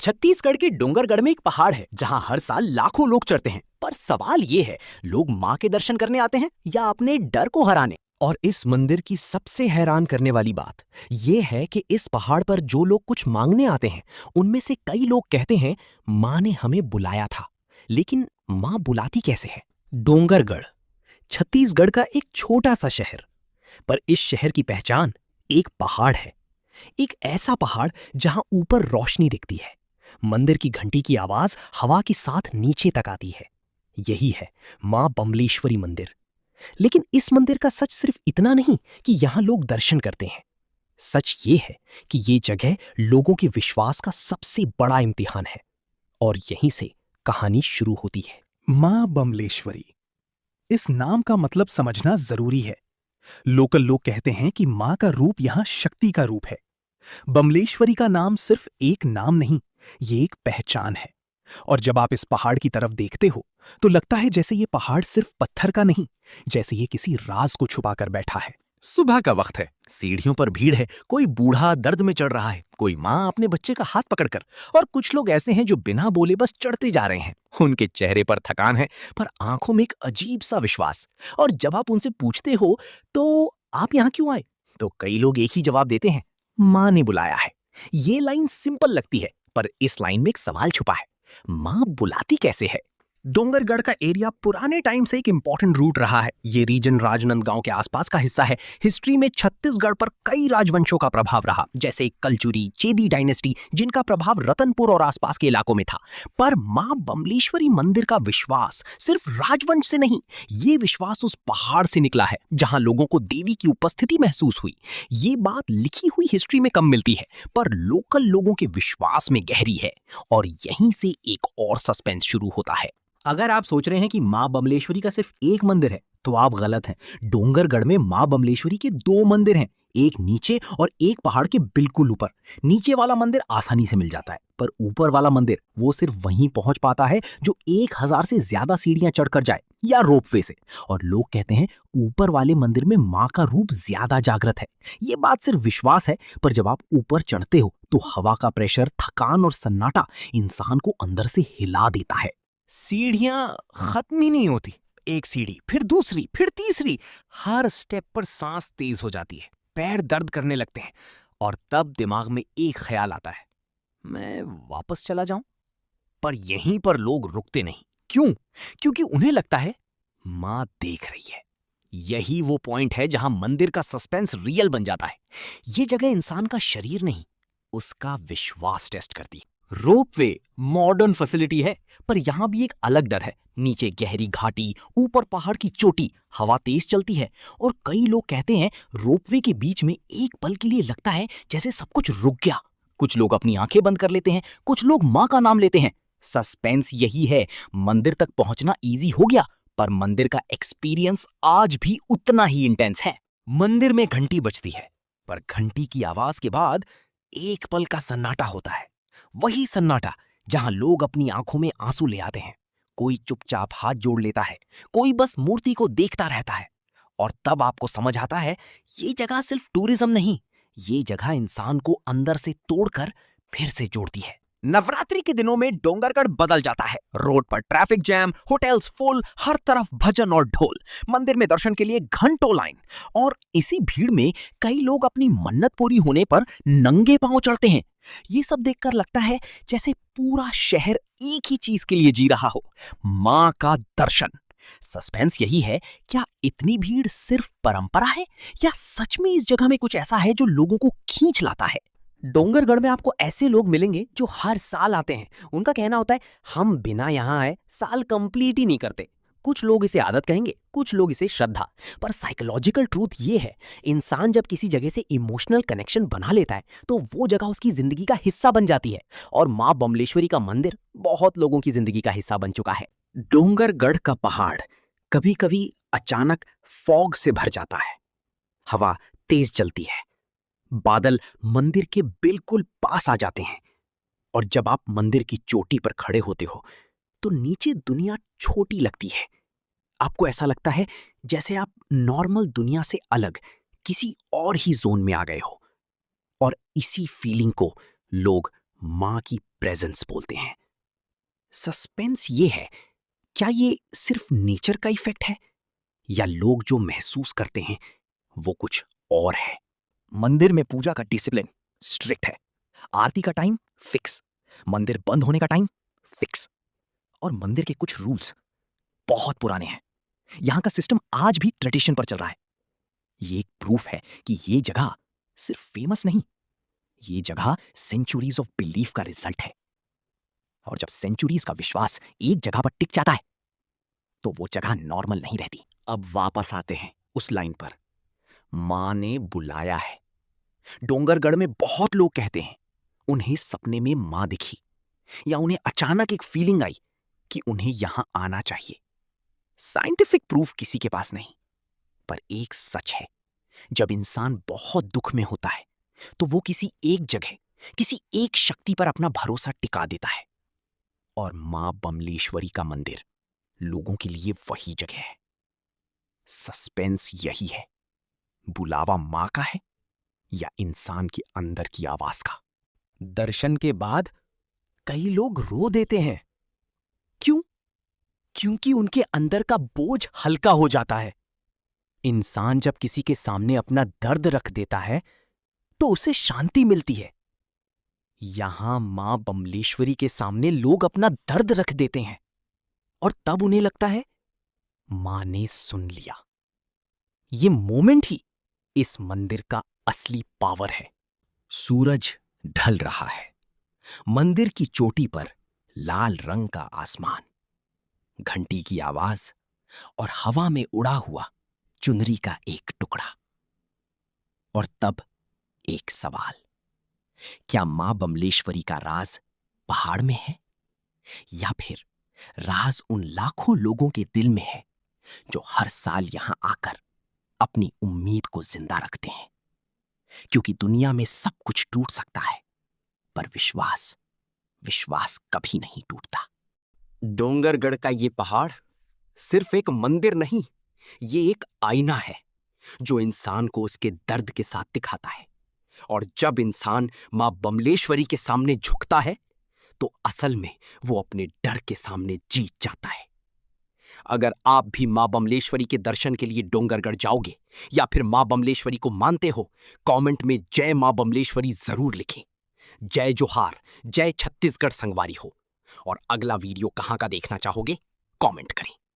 छत्तीसगढ़ के डोंगरगढ़ में एक पहाड़ है जहां हर साल लाखों लोग चढ़ते हैं। पर सवाल ये है, लोग माँ के दर्शन करने आते हैं या अपने डर को हराने? और इस मंदिर की सबसे हैरान करने वाली बात यह है कि इस पहाड़ पर जो लोग कुछ मांगने आते हैं, उनमें से कई लोग कहते हैं माँ ने हमें बुलाया था। लेकिन माँ बुलाती कैसे है? डोंगरगढ़ छत्तीसगढ़ का एक छोटा सा शहर, पर इस शहर की पहचान एक पहाड़ है। एक ऐसा पहाड़ जहां ऊपर रोशनी दिखती है, मंदिर की घंटी की आवाज हवा के साथ नीचे तक आती है। यही है मां बमलेश्वरी मंदिर। लेकिन इस मंदिर का सच सिर्फ इतना नहीं कि यहां लोग दर्शन करते हैं। सच ये है कि ये जगह लोगों के विश्वास का सबसे बड़ा इम्तिहान है। और यहीं से कहानी शुरू होती है। मां बमलेश्वरी, इस नाम का मतलब समझना जरूरी है। लोकल लोग कहते हैं कि मां का रूप यहां शक्ति का रूप है। बमलेश्वरी का नाम सिर्फ एक नाम नहीं, ये एक पहचान है। और जब आप इस पहाड़ की तरफ देखते हो तो लगता है जैसे ये पहाड़ सिर्फ पत्थर का नहीं, जैसे ये किसी राज को छुपा कर बैठा है। सुबह का वक्त है, सीढ़ियों पर भीड़ है। कोई बूढ़ा दर्द में चढ़ रहा है, कोई माँ अपने बच्चे का हाथ पकड़कर, और कुछ लोग ऐसे हैं जो बिना बोले बस चढ़ते जा रहे हैं। उनके चेहरे पर थकान है, पर आंखों में एक अजीब सा विश्वास। और जब आप उनसे पूछते हो तो आप यहाँ क्यों आए, तो कई लोग एक ही जवाब देते हैं, माँ ने बुलाया है। ये लाइन सिंपल लगती है, पर इस लाइन में एक सवाल छुपा है, माँ बुलाती कैसे है? डोंगरगढ़ का एरिया पुराने टाइम से एक इंपॉर्टेंट रूट रहा है। ये रीजन राजनांदगांव के आसपास का हिस्सा है। हिस्ट्री में छत्तीसगढ़ पर कई राजवंशों का प्रभाव रहा, जैसे कलचुरी, चेदी डायनेस्टी, जिनका प्रभाव रतनपुर और आसपास के इलाकों में था। पर मां बमलेश्वरी मंदिर का विश्वास सिर्फ राजवंश से नहीं, ये विश्वास उस पहाड़ से निकला है जहां लोगों को देवी की उपस्थिति महसूस हुई। ये बात लिखी हुई हिस्ट्री में कम मिलती है, पर लोकल लोगों के विश्वास में गहरी है। और यहीं से एक और सस्पेंस शुरू होता है। अगर आप सोच रहे हैं कि माँ बमलेश्वरी का सिर्फ एक मंदिर है, तो आप गलत हैं। डोंगरगढ़ में माँ बमलेश्वरी के 2 मंदिर हैं, एक नीचे और एक पहाड़ के बिल्कुल ऊपर। नीचे वाला मंदिर आसानी से मिल जाता है, पर ऊपर वाला मंदिर वो सिर्फ वहीं पहुंच पाता है जो 1000 से ज्यादा सीढ़ियां चढ़कर जाए या रोपवे से। और लोग कहते हैं ऊपर वाले मंदिर में माँ का रूप ज्यादा जागृत है। ये बात सिर्फ विश्वास है, पर जब आप ऊपर चढ़ते हो तो हवा का प्रेशर, थकान और सन्नाटा इंसान को अंदर से हिला देता है। सीढ़ियां खत्म ही नहीं होती, एक सीढ़ी फिर दूसरी फिर तीसरी। हर स्टेप पर सांस तेज हो जाती है, पैर दर्द करने लगते हैं। और तब दिमाग में एक ख्याल आता है, मैं वापस चला जाऊं। पर यहीं पर लोग रुकते नहीं। क्यों? क्योंकि उन्हें लगता है मां देख रही है। यही वो पॉइंट है जहां मंदिर का सस्पेंस रियल बन जाता है। ये जगह इंसान का शरीर नहीं, उसका विश्वास टेस्ट करती है। रोपवे मॉडर्न फैसिलिटी है, पर यहां भी एक अलग डर है। नीचे गहरी घाटी, ऊपर पहाड़ की चोटी, हवा तेज चलती है। और कई लोग कहते हैं रोपवे के बीच में एक पल के लिए लगता है जैसे सब कुछ रुक गया। कुछ लोग अपनी आंखें बंद कर लेते हैं, कुछ लोग मां का नाम लेते हैं। सस्पेंस यही है, मंदिर तक पहुंचना इजी हो गया, पर मंदिर का एक्सपीरियंस आज भी उतना ही इंटेंस है। मंदिर में घंटी बजती है, पर घंटी की आवाज के बाद एक पल का सन्नाटा होता है। वही सन्नाटा जहां लोग अपनी आंखों में आंसू ले आते हैं। कोई चुपचाप हाथ जोड़ लेता है, कोई बस मूर्ति को देखता रहता है। और तब आपको समझ आता है, ये जगह सिर्फ टूरिज्म नहीं, ये जगह इंसान को अंदर से तोड़कर फिर से जोड़ती है। नवरात्रि के दिनों में डोंगरगढ़ बदल जाता है। रोड पर ट्रैफिक जैम, होटल्स फुल, हर तरफ भजन और ढोल। मंदिर में दर्शन के लिए घंटों लाइन। और इसी भीड़ में कई लोग अपनी मन्नत पूरी होने पर नंगे पांव चढ़ते हैं। ये सब देखकर लगता है जैसे पूरा शहर एक ही चीज के लिए जी रहा हो, मां का दर्शन। सस्पेंस यही है, क्या इतनी भीड़ सिर्फ परंपरा है या सच में इस जगह में कुछ ऐसा है जो लोगों को खींच लाता है? डोंगरगढ़ में आपको ऐसे लोग मिलेंगे जो हर साल आते हैं। उनका कहना होता है, हम बिना यहाँ आए साल कंप्लीट ही नहीं करते। कुछ लोग इसे आदत कहेंगे, कुछ लोग इसे श्रद्धा। पर साइकोलॉजिकल ट्रूथ ये है, इंसान जब किसी जगह से इमोशनल कनेक्शन बना लेता है तो वो जगह उसकी जिंदगी का हिस्सा बन जाती है। और मां बमलेश्वरी का मंदिर बहुत लोगों की जिंदगी का हिस्सा बन चुका है। डोंगरगढ़ का पहाड़ कभी कभी अचानक फॉग से भर जाता है। हवा तेज चलती है, बादल मंदिर के बिल्कुल पास आ जाते हैं। और जब आप मंदिर की चोटी पर खड़े होते हो तो नीचे दुनिया छोटी लगती है। आपको ऐसा लगता है जैसे आप नॉर्मल दुनिया से अलग किसी और ही जोन में आ गए हो। और इसी फीलिंग को लोग मां की प्रेजेंस बोलते हैं। सस्पेंस ये है, क्या ये सिर्फ नेचर का इफेक्ट है या लोग जो महसूस करते हैं वो कुछ और है? मंदिर में पूजा का डिसिप्लिन स्ट्रिक्ट है। आरती का टाइम फिक्स, मंदिर बंद होने का टाइम फिक्स, और मंदिर के कुछ रूल्स बहुत पुराने हैं। यहां का सिस्टम आज भी ट्रेडिशन पर चल रहा है। ये एक प्रूफ है कि ये जगह सिर्फ फेमस नहीं, ये जगह सेंचुरीज ऑफ बिलीफ का रिजल्ट है। और जब सेंचुरीज का विश्वास एक जगह पर टिक जाता है तो वो जगह नॉर्मल नहीं रहती। अब वापस आते हैं उस लाइन पर, मां ने बुलाया है। डोंगरगढ़ में बहुत लोग कहते हैं उन्हें सपने में मां दिखी, या उन्हें अचानक एक फीलिंग आई कि उन्हें यहां आना चाहिए। साइंटिफिक प्रूफ किसी के पास नहीं, पर एक सच है, जब इंसान बहुत दुख में होता है तो वो किसी एक जगह, किसी एक शक्ति पर अपना भरोसा टिका देता है। और मां बमलेश्वरी का मंदिर लोगों के लिए वही जगह है। सस्पेंस यही है, बुलावा मां का है या इंसान के अंदर की आवाज का। दर्शन के बाद कई लोग रो देते हैं। क्यों? क्योंकि उनके अंदर का बोझ हल्का हो जाता है। इंसान जब किसी के सामने अपना दर्द रख देता है तो उसे शांति मिलती है। यहां मां बमलेश्वरी के सामने लोग अपना दर्द रख देते हैं और तब उन्हें लगता है मां ने सुन लिया। ये मोमेंट ही इस मंदिर का असली पावर है। सूरज ढल रहा है। मंदिर की चोटी पर लाल रंग का आसमान, घंटी की आवाज और हवा में उड़ा हुआ चुनरी का एक टुकड़ा। और तब एक सवाल, क्या मां बमलेश्वरी का राज पहाड़ में है या फिर राज उन लाखों लोगों के दिल में है जो हर साल यहां आकर अपनी उम्मीद को जिंदा रखते हैं? क्योंकि दुनिया में सब कुछ टूट सकता है, पर विश्वास, विश्वास कभी नहीं टूटता। डोंगरगढ़ का ये पहाड़ सिर्फ एक मंदिर नहीं, ये एक आईना है जो इंसान को उसके दर्द के साथ दिखाता है। और जब इंसान मां बमलेश्वरी के सामने झुकता है तो असल में वो अपने डर के सामने जीत जाता है। अगर आप भी मां बमलेश्वरी के दर्शन के लिए डोंगरगढ़ जाओगे या फिर मां बमलेश्वरी को मानते हो, कमेंट में जय मां बमलेश्वरी जरूर लिखें। जय जोहार, जय छत्तीसगढ़ संगवारी हो। और अगला वीडियो कहां का देखना चाहोगे, कमेंट करें।